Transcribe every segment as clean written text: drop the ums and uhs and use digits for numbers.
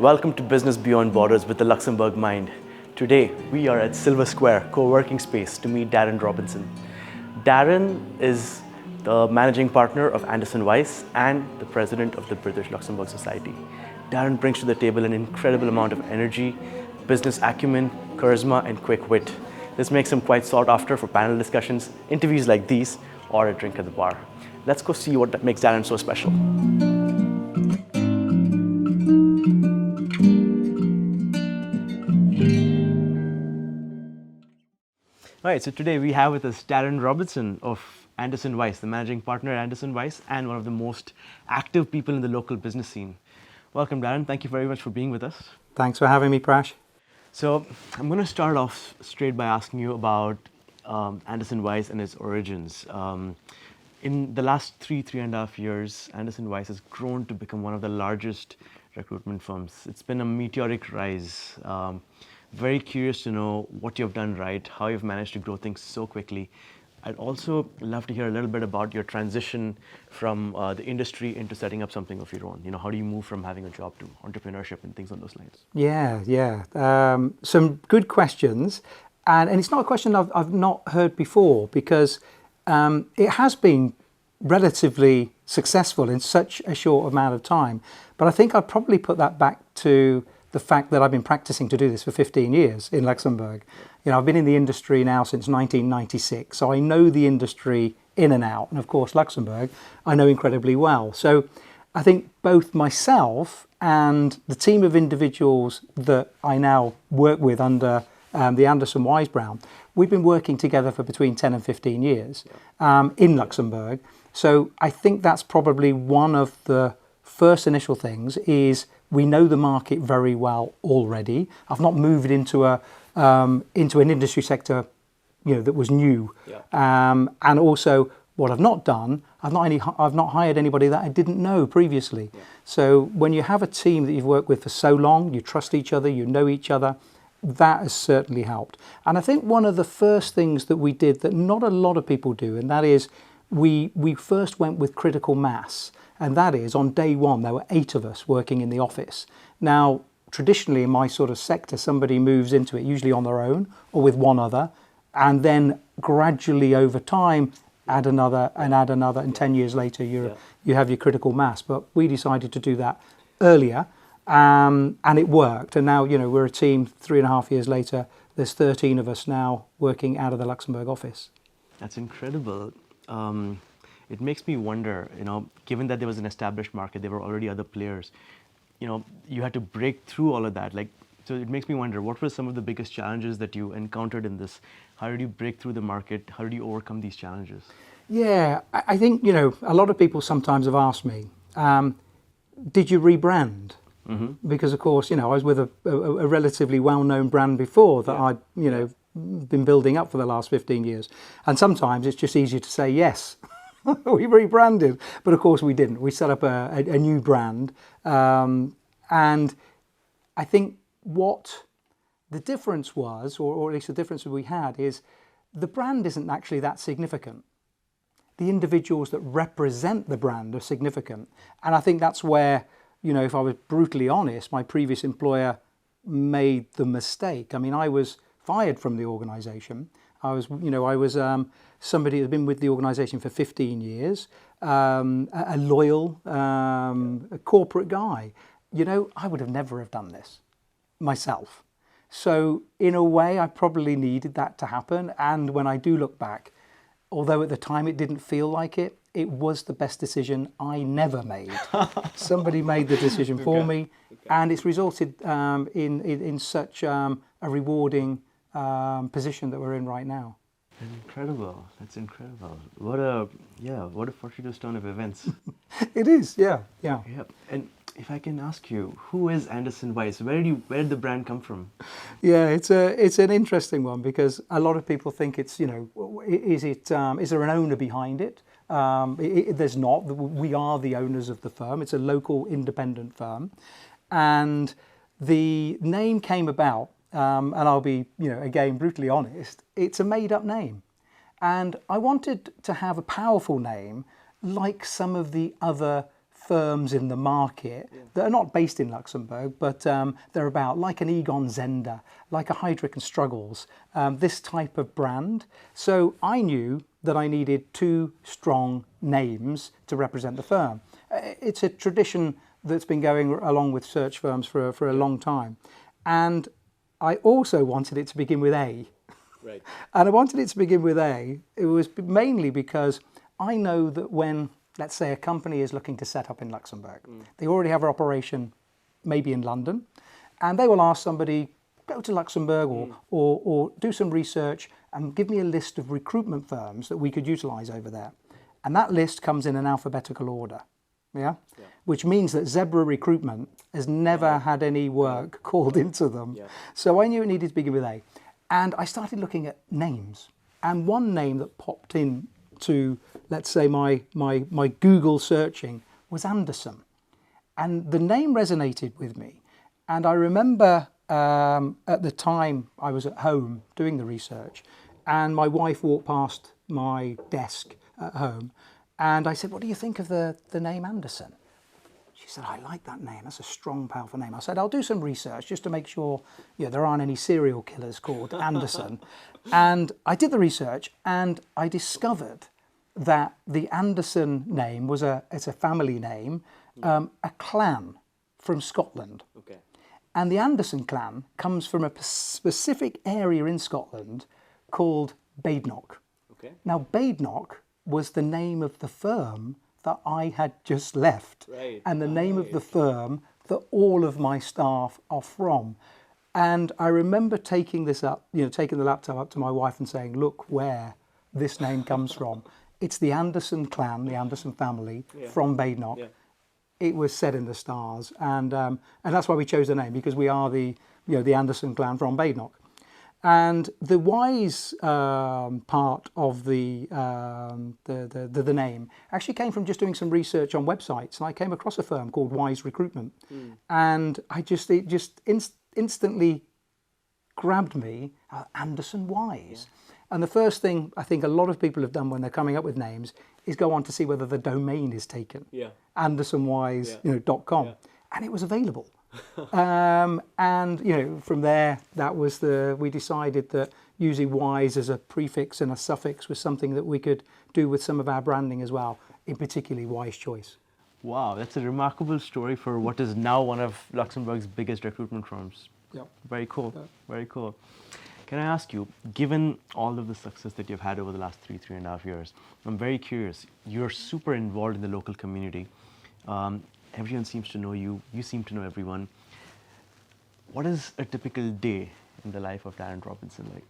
Welcome to Business Beyond Borders with the Luxembourg Mind. Today, we are at Silver Square co-working space to meet Darren Robinson. Darren is the managing partner of Anderson Weiss and the president of the British Luxembourg Society. Darren brings to the table an incredible amount of energy, business acumen, charisma, and quick wit. This makes him quite sought after for panel discussions, interviews like these, or a drink at the bar. Let's go see what makes Darren so special. All right, so today we have with us Darren Robinson of Anderson Weiss, the managing partner at Anderson Weiss and one of the most active people in the local business scene. Welcome, Darren. Thank you very much for being with us. Thanks for having me, Prash. So I'm going to start off straight by asking you about Anderson Weiss and its origins. In the last three and a half years, Anderson Weiss has grown to become one of the largest recruitment firms. It's been a meteoric rise. Very curious to know what you've done right, how you've managed to grow things so quickly. I'd also love to hear a little bit about your transition from the industry into setting up something of your own. You know, how do you move from having a job to entrepreneurship and things on those lines? Yeah. Some good questions. And it's not a question I've not heard before because it has been relatively successful in such a short amount of time. But I think I'd probably put that back to the fact that I've been practicing to do this for 15 years in Luxembourg. You know, I've been in the industry now since 1996, so I know the industry in and out. And of course, Luxembourg, I know incredibly well. So I think both myself and the team of individuals that I now work with under the Anderson Weiss Brown, we've been working together for between 10 and 15 years in Luxembourg. So I think that's probably one of the first initial things is we know the market very well already. I've not moved into an industry sector, you know, that was new. And also, what I've not done, I've not hired anybody that I didn't know previously. So when you have a team that you've worked with for so long, you trust each other, you know each other, that has certainly helped. And I think one of the first things that we did that not a lot of people do, and that is we first went with critical mass. And that is, on day one, there were 8 of us working in the office. Now, traditionally in my sort of sector, somebody moves into it usually on their own or with one other, and then gradually over time, add another, and 10 years later, you have your critical mass. But we decided to do that earlier, and it worked. And now, you know, we're a team 3.5 years later. There's 13 of us now working out of the Luxembourg office. That's incredible. It makes me wonder, you know, given that there was an established market, there were already other players, you know, you had to break through all of that. So it makes me wonder, what were some of the biggest challenges that you encountered in this? How did you break through the market? How did you overcome these challenges? Yeah, I think, you know, a lot of people sometimes have asked me, did you rebrand? Mm-hmm. Because, of course, you know, I was with a relatively well-known brand before that I'd, you know, been building up for the last 15 years. And sometimes it's just easier to say yes. We rebranded, but of course we didn't. We set up a new brand, and I think what the difference was, or at least the difference that we had, is the brand isn't actually that significant. The individuals that represent the brand are significant, and I think that's where, you know, if I was brutally honest, my previous employer made the mistake. I mean, I was fired from the organisation. I was somebody who had been with the organisation for 15 years, a loyal, a corporate guy. You know, I would have never have done this myself. So in a way, I probably needed that to happen. And when I do look back, although at the time it didn't feel like it, it was the best decision I never made. Somebody made the decision for me, and it's resulted in such a rewarding position that we're in right now. Incredible. That's incredible. What a fortuitous turn of events. It is, yeah. And if I can ask you, who is Anderson Weiss? Where did the brand come from? Yeah, it's an interesting one because a lot of people think it's, you know, is there an owner behind it? There's not. We are the owners of the firm. It's a local independent firm, and the name came about. And I'll be, you know, again, brutally honest, it's a made-up name. And I wanted to have a powerful name like some of the other firms in the market that are not based in Luxembourg, but they're about like an Egon Zehnder, like a Heidrick and Struggles, this type of brand. So I knew that I needed two strong names to represent the firm. It's a tradition that's been going along with search firms for a long time. And I also wanted it to begin with A. Right. And I wanted it to begin with A. It was mainly because I know that when, let's say, a company is looking to set up in Luxembourg, they already have an operation maybe in London, and they will ask somebody, go to Luxembourg or do some research and give me a list of recruitment firms that we could utilize over there. And that list comes in an alphabetical order, which means that Zebra Recruitment has never had any work called into them. Yeah. So I knew it needed to begin with A. And I started looking at names. And one name that popped in to, let's say, my Google searching was Anderson. And the name resonated with me. And I remember at the time I was at home doing the research, and my wife walked past my desk at home, and I said, what do you think of the name Anderson? She said, I like that name. That's a strong, powerful name. I said, I'll do some research just to make sure there aren't any serial killers called Anderson. And I did the research, and I discovered that the Anderson name it's a family name, a clan from Scotland. Okay. And the Anderson clan comes from a specific area in Scotland called Badenoch. Okay. Now, Badenoch was the name of the firm that I had just left, and the name of the firm that all of my staff are from. And I remember taking this up, taking the laptop up to my wife and saying, look where this name comes from. It's the Anderson clan, the Anderson family from Badenoch. Yeah. It was set in the stars, and that's why we chose the name, because we are the Anderson clan from Badenoch. And the wise part of the name actually came from just doing some research on websites, and I came across a firm called Wise Recruitment, and it just instantly grabbed me, Anderson Wise. Yeah. And the first thing I think a lot of people have done when they're coming up with names is go on to see whether the domain is taken, AndersonWise.com, and it was available. And from there, we decided that using wise as a prefix and a suffix was something that we could do with some of our branding as well, in particularly Wise Choice. Wow, that's a remarkable story for what is now one of Luxembourg's biggest recruitment firms. Yep. Very cool. Yep. Very cool. Can I ask you, given all of the success that you've had over the last 3.5 years, I'm very curious. You're super involved in the local community. Everyone seems to know you. You seem to know everyone. What is a typical day in the life of Darren Robinson like?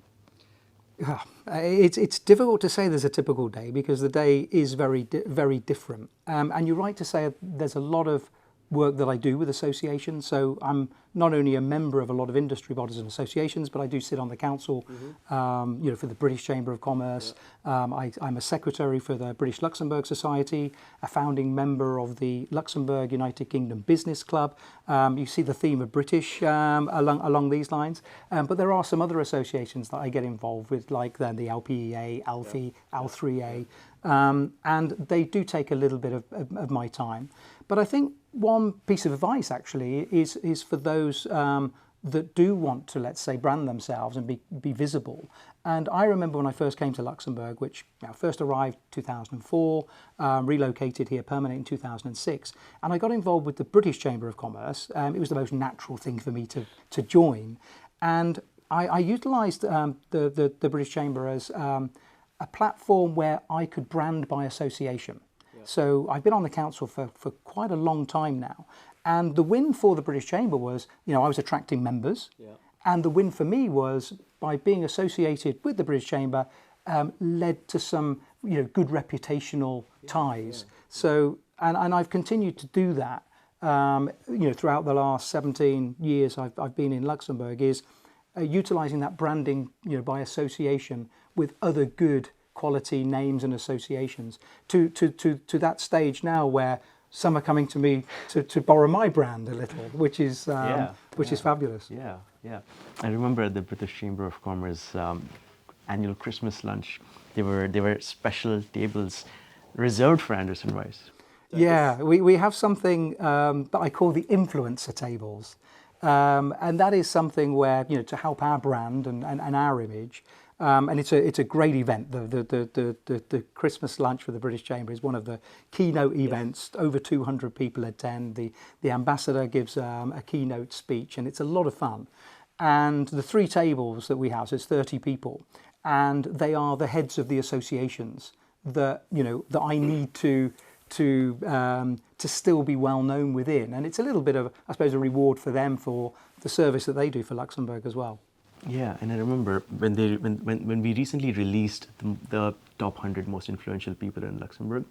It's difficult to say there's a typical day, because the day is very different. And you're right to say there's a lot of work that I do with associations. So I'm not only a member of a lot of industry bodies and associations, but I do sit on the council, for the British Chamber of Commerce. Yeah. I'm a secretary for the British Luxembourg Society, a founding member of the Luxembourg United Kingdom Business Club. You see the theme of British along these lines. But there are some other associations that I get involved with, like the LPEA, ALFI, AL3A, and they do take a little bit of my time. But I think one piece of advice actually is for those that do want to, let's say, brand themselves and be visible. And I remember when I first came to Luxembourg, which first arrived 2004, relocated here permanent in 2006, and I got involved with the British Chamber of Commerce. It was the most natural thing for me to join, and I utilised the British Chamber as a platform where I could brand by association. So I've been on the council for quite a long time now. And the win for the British Chamber was, I was attracting members. Yeah. And the win for me was, by being associated with the British Chamber, led to some, good reputational ties. Yeah. So, and I've continued to do that, throughout the last 17 years I've been in Luxembourg, is utilising that branding, by association with other good quality names and associations to that stage now where some are coming to me to borrow my brand a little, which is fabulous. Yeah. I remember at the British Chamber of Commerce annual Christmas lunch, there were special tables reserved for Anderson Wise. Yeah, we have something that I call the influencer tables. And that is something where, to help our brand and our image. And it's a great event. The Christmas lunch with the British Chamber is one of the keynote events. Over 200 people attend. The ambassador gives a keynote speech, and it's a lot of fun. And the three tables that we have, so it's 30 people, and they are the heads of the associations that that I need to still be well known within, and it's a little bit of, I suppose, a reward for them for the service that they do for Luxembourg as well. Yeah, and I remember when we recently released the top 100 most influential people in Luxembourg,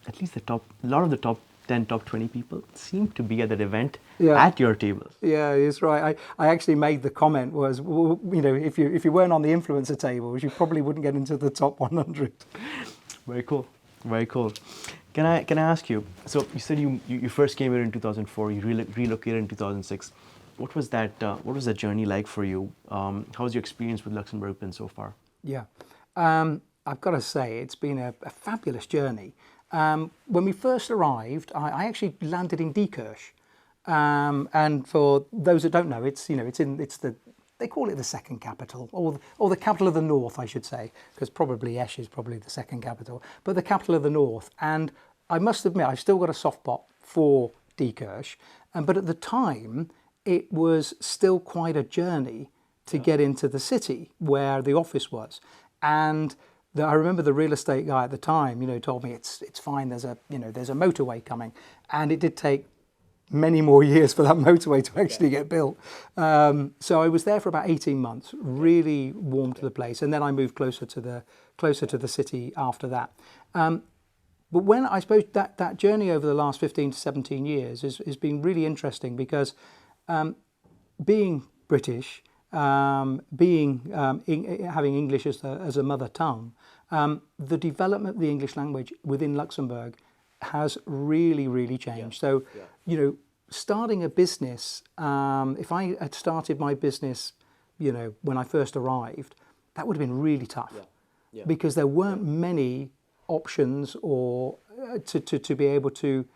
at least a lot of the top 10, top 20 people seem to be at that event at your table. Yeah, it's right. I actually made the comment was, if you weren't on the influencer tables, you probably wouldn't get into the top 100. Very cool. Very cool. Can I ask you? So you said you first came here in 2004. You relocated in 2006. What was that? What was that journey like for you? How's your experience with Luxembourg been so far? Yeah, I've got to say it's been a fabulous journey. When we first arrived, I actually landed in Diekirch, and for those that don't know, they call it the second capital, or the capital of the north, I should say, because probably Esch is probably the second capital, but the capital of the north. And I must admit, I've still got a soft spot for Diekirch, but at the time, it was still quite a journey to get into the city where the office was. And I remember the real estate guy at the time, told me it's fine. There's a motorway coming, and it did take many more years for that motorway to actually get built. So I was there for about 18 months, really warmed to the place, and then I moved closer to the city after that. But when I suppose that journey over the last 15 to 17 years has been really interesting because being British, having English as a mother tongue, the development of the English language within Luxembourg has really changed. So, starting a business, if I had started my business, when I first arrived, that would have been really tough because there weren't many options or to be able to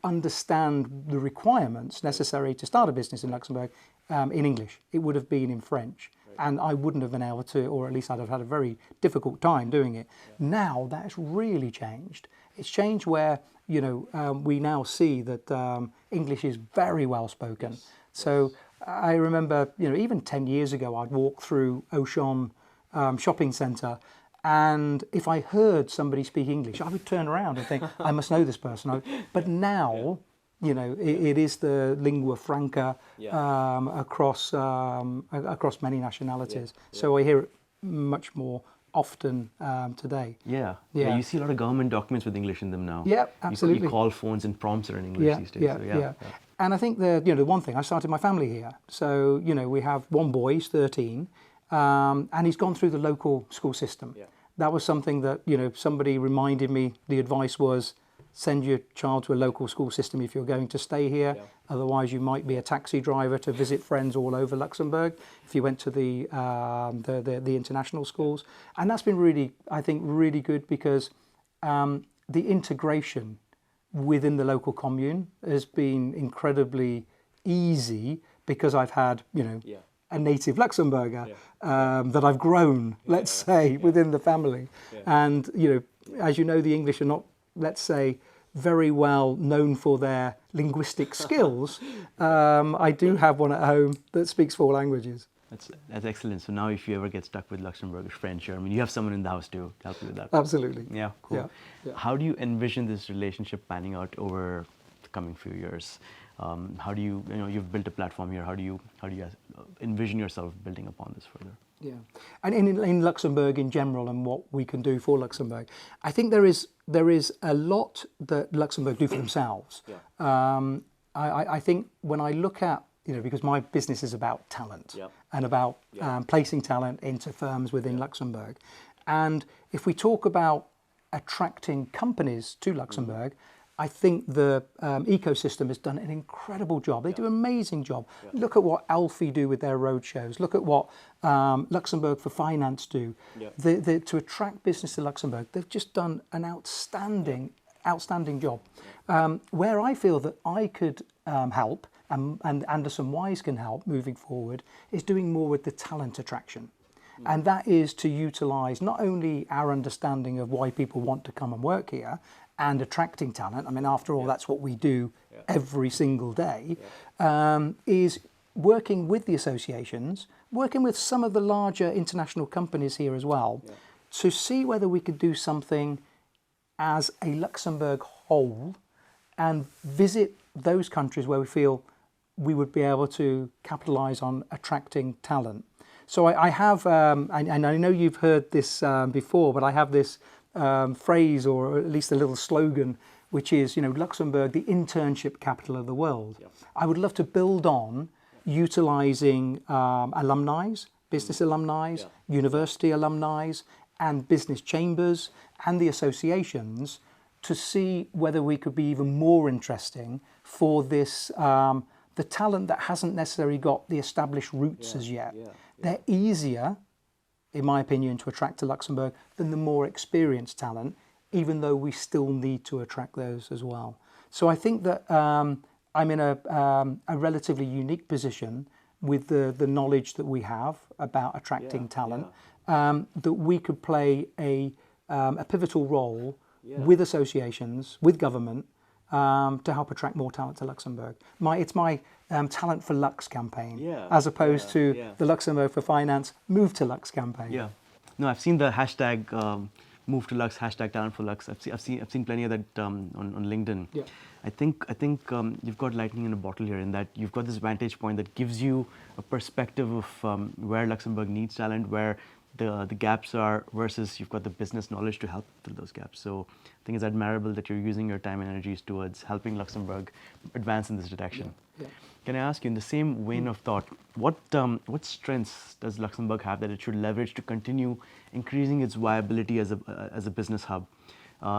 understand the requirements necessary to start a business in Luxembourg in English. It would have been in French. And I wouldn't have been able to, or at least I'd have had a very difficult time doing it. Now that's really changed. It's changed where, we now see that English is very well spoken. Yes. So I remember, even 10 years ago, I'd walk through Auchan shopping centre, and if I heard somebody speak English, I would turn around and think, I must know this person. But now, it is the lingua franca across many nationalities. So I hear it much more often today. Yeah, you see a lot of government documents with English in them now. Yeah, absolutely. You call phones and prompts are in English these days. Yeah. And I think the one thing, I started my family here. So, we have one boy, he's 13, and he's gone through the local school system. Yeah. That was something that, somebody reminded me, the advice was, send your child to a local school system if you're going to stay here. Yeah. Otherwise, you might be a taxi driver to visit friends all over Luxembourg if you went to the international schools. And that's been really, I think, really good because the integration within the local commune has been incredibly easy because I've had, a native Luxembourger that I've grown, let's say, within the family. Yeah. And, as you know, the English are not, let's say, very well known for their linguistic skills. I do have one at home that speaks 4 languages. That's excellent. So now if you ever get stuck with Luxembourgish, French, German, you have someone in the house to help you with that. Absolutely. Yeah, cool. Yeah. How do you envision this relationship panning out over the coming few years? How do you, you've built a platform here. How do you envision yourself building upon this further? Yeah, and in Luxembourg in general and what we can do for Luxembourg, I think there is a lot that Luxembourg do for themselves. Yeah. I think when I look at, because my business is about talent and about placing talent into firms within Luxembourg, and if we talk about attracting companies to Luxembourg, I think the ecosystem has done an incredible job. They do an amazing job. Yeah. Look at what Alfie do with their roadshows. Look at what Luxembourg for Finance do. Yeah. To attract business to Luxembourg, they've just done an outstanding outstanding job. Where I feel that I could help, and Anderson Wise can help moving forward, is doing more with the talent attraction. And that is to utilise not only our understanding of why people want to come and work here and attracting talent, I mean, after all, that's what we do every single day, is working with the associations, working with some of the larger international companies here as well, to see whether we could do something as a Luxembourg whole and visit those countries where we feel we would be able to capitalise on attracting talent. So I have, and I know you've heard this before, but I have this phrase, or at least a little slogan, which is, Luxembourg, the internship capital of the world. Yep. I would love to build on utilising alumni, business alumni, university alumni, and business chambers, and the associations, to see whether we could be even more interesting for this, the talent that hasn't necessarily got the established roots as yet. They're easier, in my opinion, to attract to Luxembourg than the more experienced talent, even though we still need to attract those as well. So I think that I'm in a relatively unique position with the knowledge that we have about attracting talent, that we could play a pivotal role with associations, with government, to help attract more talent to Luxembourg. It's my Talent for Lux campaign, as opposed to the Luxembourg for Finance Move to Lux campaign. Yeah, no, I've seen the hashtag Move to Lux, hashtag Talent for Lux. I've seen plenty of that on LinkedIn. Yeah. I think you've got lightning in a bottle here, in that you've got this vantage point that gives you a perspective of where Luxembourg needs talent, where the gaps are, versus you've got the business knowledge to help fill those gaps. So I think it's admirable that you're using your time and energies towards helping Luxembourg advance in this direction. Yeah. Can I ask you, in the same vein of thought, what strengths does Luxembourg have that it should leverage to continue increasing its viability as a business hub?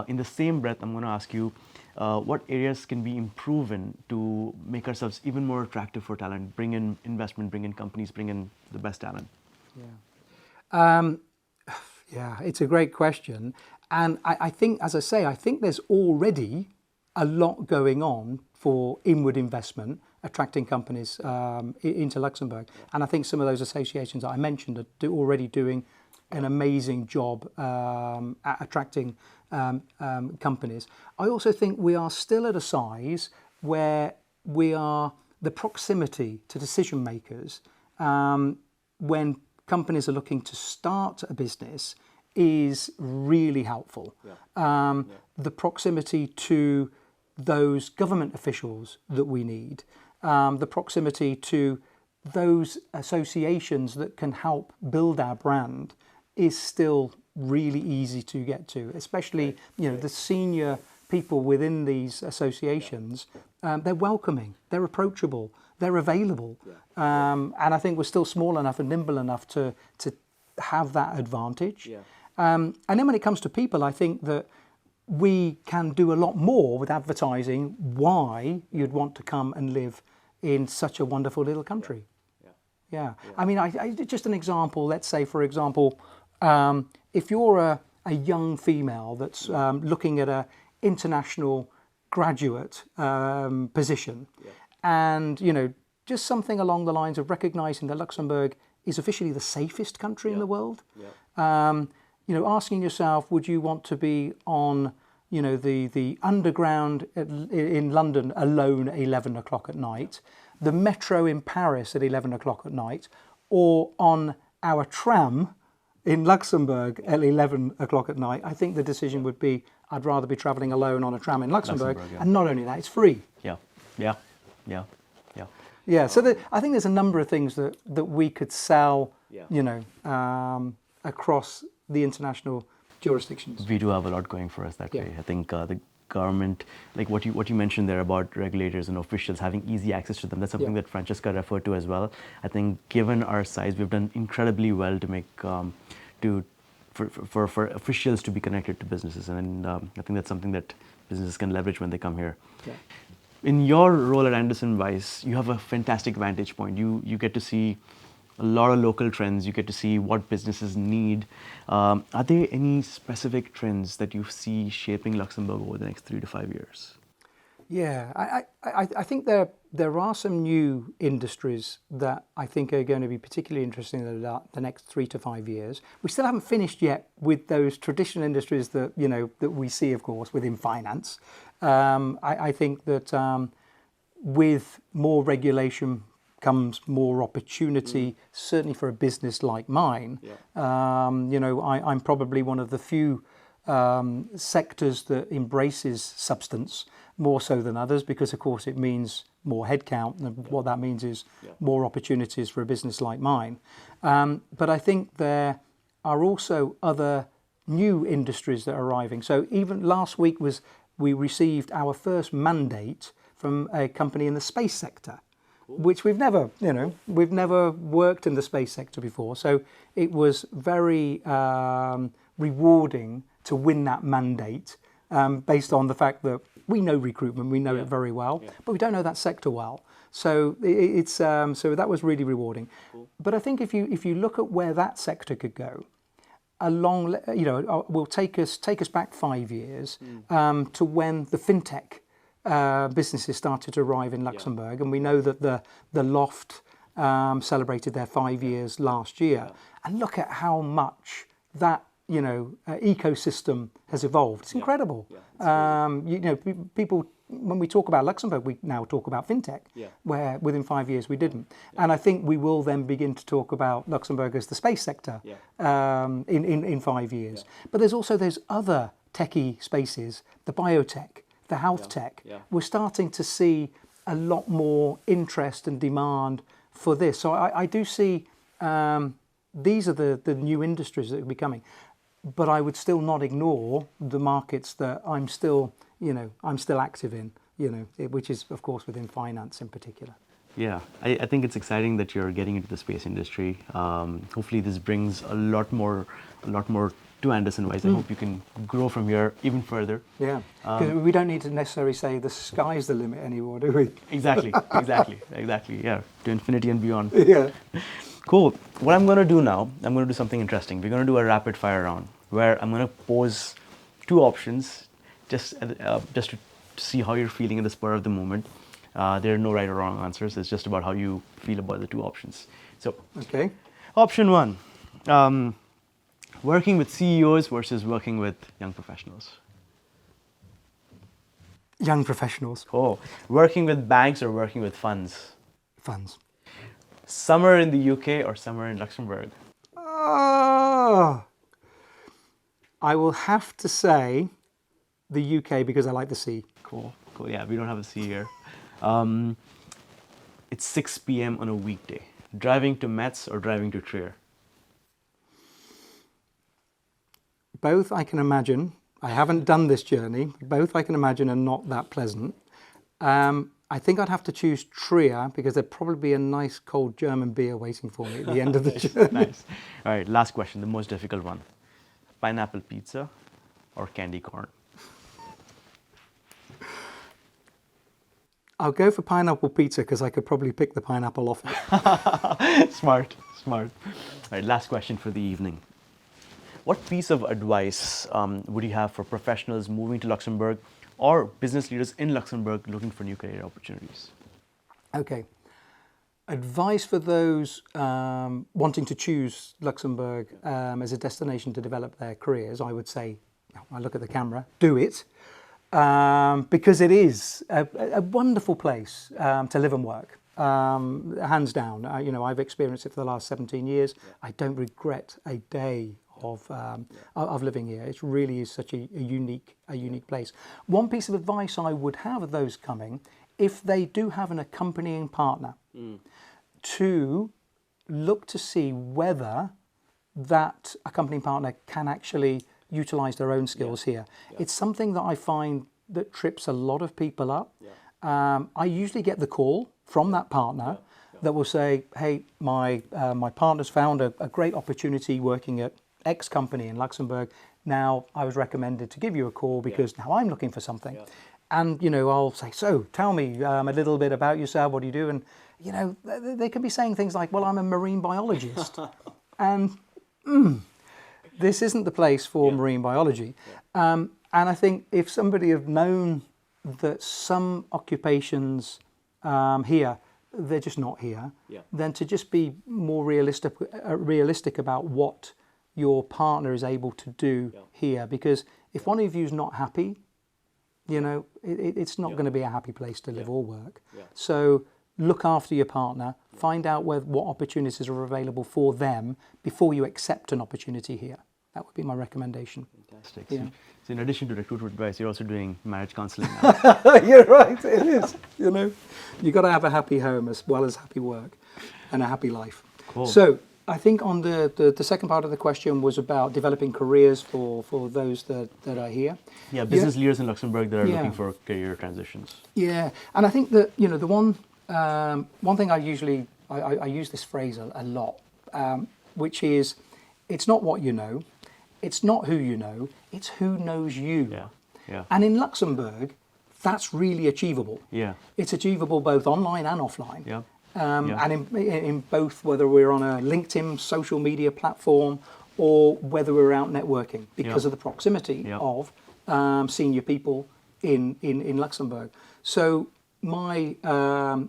In the same breath, I'm going to ask you, what areas can be improved to make ourselves even more attractive for talent, bring in investment, bring in companies, bring in the best talent? Yeah, it's a great question. And I think, as I say, I think there's already a lot going on for inward investment, attracting companies into Luxembourg. And I think some of those associations that I mentioned are already doing an amazing job at attracting companies. I also think we are still at a size where the proximity to decision makers, when companies are looking to start a business, is really helpful. The proximity to those government officials that we need, the proximity to those associations that can help build our brand, is still really easy to get to, especially the senior people within these associations. They're welcoming, they're approachable, they're available, and I think we're still small enough and nimble enough to have that advantage. And then when it comes to people, I think that we can do a lot more with advertising why you'd want to come and live in such a wonderful little country. I mean, just an example, let's say, for example, if you're a young female that's looking at an international graduate position, and, just something along the lines of recognising that Luxembourg is officially the safest country in the world, asking yourself, would you want to be on, the underground in London alone at 11 o'clock at night, the metro in Paris at 11 o'clock at night, or on our tram in Luxembourg at 11 o'clock at night? I think the decision would be, I'd rather be travelling alone on a tram in Luxembourg. And not only that, it's free. So I think there's a number of things that we could sell, across the international jurisdictions. We do have a lot going for us that way. I think the government, like what you mentioned there about regulators and officials having easy access to them, that's something that Francesca referred to as well. I think given our size, we've done incredibly well to make for officials to be connected to businesses, and I think that's something that businesses can leverage when they come here. In your role at Anderson Weiss, you have a fantastic vantage point. You get to see a lot of local trends. You get to see what businesses need. Are there any specific trends that you see shaping Luxembourg over the next 3 to 5 years? Yeah, I think there are some new industries that I think are going to be particularly interesting in the next 3 to 5 years. We still haven't finished yet with those traditional industries that that we see, of course, within finance. I think that with more regulation comes more opportunity, certainly for a business like mine. I'm probably one of the few sectors that embraces substance more so than others, because of course it means more headcount, and what that means is more opportunities for a business like mine. But I think there are also other new industries that are arriving. So even last week we received our first mandate from a company in the space sector, which we've never worked in the space sector before. So it was very rewarding to win that mandate, based on the fact that we know recruitment, we know it very well, but we don't know that sector well. So it's so that was really rewarding. But I think if you look at where that sector could go, will take us back 5 years to when the fintech businesses started to arrive in Luxembourg, and we know that the Loft celebrated their 5 years last year, and look at how much that ecosystem has evolved. It's incredible. People, when we talk about Luxembourg, we now talk about fintech, where within 5 years we didn't. And I think we will then begin to talk about Luxembourg as the space sector in 5 years. But there's also those other techie spaces, the biotech, the health tech. We're starting to see a lot more interest and demand for this. So I do see these are the new industries that are becoming. But I would still not ignore the markets that I'm still active in, which is of course within finance in particular. Yeah, I think it's exciting that you're getting into the space industry. Hopefully this brings a lot more to Anderson Wise. I hope you can grow from here even further. Yeah, because we don't need to necessarily say the sky's the limit anymore, do we? Exactly. Yeah, to infinity and beyond. Yeah. Cool. What I'm going to do now, I'm going to do something interesting. We're going to do a rapid fire round where I'm going to pose 2 options just to see how you're feeling in the spur of the moment. There are no right or wrong answers. It's just about how you feel about the 2 options. So, okay. Option 1, working with CEOs versus working with young professionals. Young professionals. Oh, working with banks or working with funds? Funds. Summer in the UK or summer in Luxembourg? Oh, I will have to say the UK, because I like the sea. Cool. Yeah, we don't have a sea here. It's 6 p.m. on a weekday. Driving to Metz or driving to Trier? Both I can imagine. I haven't done this journey. Both I can imagine are not that pleasant. I think I'd have to choose Trier, because there'd probably be a nice cold German beer waiting for me at the end of the journey. Nice. All right, last question, the most difficult one. Pineapple pizza or candy corn? I'll go for pineapple pizza, because I could probably pick the pineapple off it. Smart. All right, last question for the evening. What piece of advice would you have for professionals moving to Luxembourg or business leaders in Luxembourg looking for new career opportunities? Okay. Advice for those wanting to choose Luxembourg as a destination to develop their careers, I would say, I look at the camera, do it. Because it is a wonderful place to live and work, hands down. I've experienced it for the last 17 years. I don't regret a day of living here. It really is such a unique place. One piece of advice I would have of those coming, if they do have an accompanying partner, to look to see whether that accompanying partner can actually utilize their own skills here. It's something that I find that trips a lot of people up. I usually get the call from that partner that will say, hey, my partner's found a great opportunity working at X company in Luxembourg. Now I was recommended to give you a call because now I'm looking for something. And I'll say, so tell me a little bit about yourself, what do you do? And you know, they can be saying things like, well, I'm a marine biologist. And this isn't the place for marine biology. And I think if somebody had known that some occupations here, they're just not here, then to just be more realistic about what your partner is able to do here. Because if one of you is not happy, you know, it's not going to be a happy place to live or work. So look after your partner, find out what opportunities are available for them before you accept an opportunity here. That would be my recommendation. Fantastic. Yeah. So in addition to recruitment advice, you're also doing marriage counseling now. You're right, it is. You know, you've got to have a happy home as well as happy work and a happy life. Cool. So I think on the second part of the question was about developing careers for those that are here. Yeah, business leaders in Luxembourg that are looking for career transitions. Yeah, and I think that, you know, the one thing I use this phrase a lot, which is, it's not what you know, it's not who you know, it's who knows you. Yeah. And in Luxembourg, that's really achievable. Yeah. It's achievable both online and offline. Yeah. And in both, whether we're on a LinkedIn social media platform or whether we're out networking, because of the proximity of senior people in Luxembourg. So my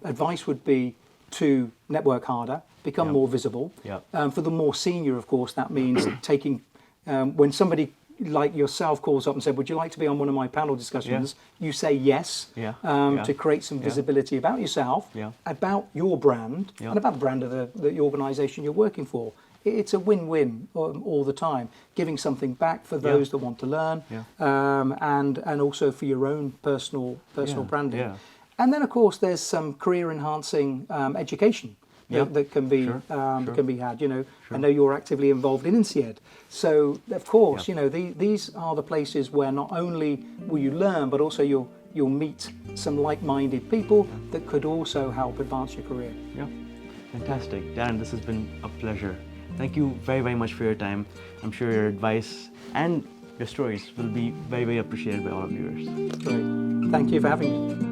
advice would be to network harder, become more visible. For the more senior, of course, that means taking, when somebody like yourself calls up and said, would you like to be on one of my panel discussions? You say yes, to create some visibility about yourself, about your brand, and about the brand of the organisation you're working for. It's a win-win all the time, giving something back for those that want to learn, and also for your own personal branding. And then, of course, there's some career-enhancing education that can be had. You know, I know you're actively involved in INSEAD, so of course, you know, these are the places where not only will you learn, but also you'll meet some like-minded people that could also help advance your career. Yeah, fantastic, Darren. This has been a pleasure. Thank you very, very much for your time. I'm sure your advice and your stories will be very, very appreciated by all of viewers. Great. Thank you for having me.